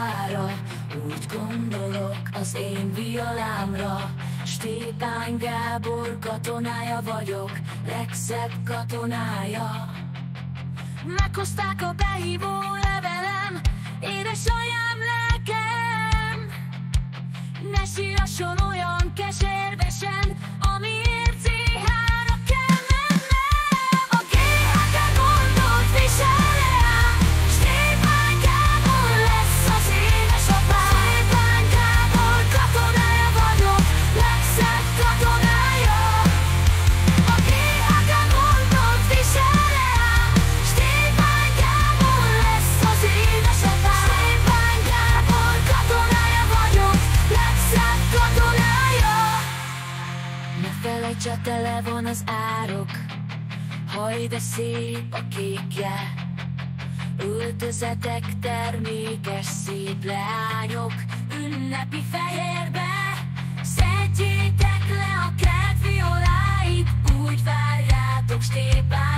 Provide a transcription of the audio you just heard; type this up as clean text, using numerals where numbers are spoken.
halára. Úgy gondolok az én violámra. Stépán Gábor katonája vagyok, legszebb katonája. Meghozták a behívó levelem, édesanyám lelkem. Ne sírasson olyan keservesen, amiért CH-ra kell mennem. A GHK gondot visel rám, Stépán Gábor lesz az édesapám. Stépán Gábor katonája vagyok, legszebb katonája. A GHK gondot visel rám, Stépán Gábor lesz az édesapám. Stépán Gábor katonája vagyok, legszebb katonája. Ne felejts, a tele van az árok, haj de szép a kékje. Öltözetek termékes, szép leányok, ünnepi fehérbe. Szedjétek le a kert violáit, úgy várjátok Stépán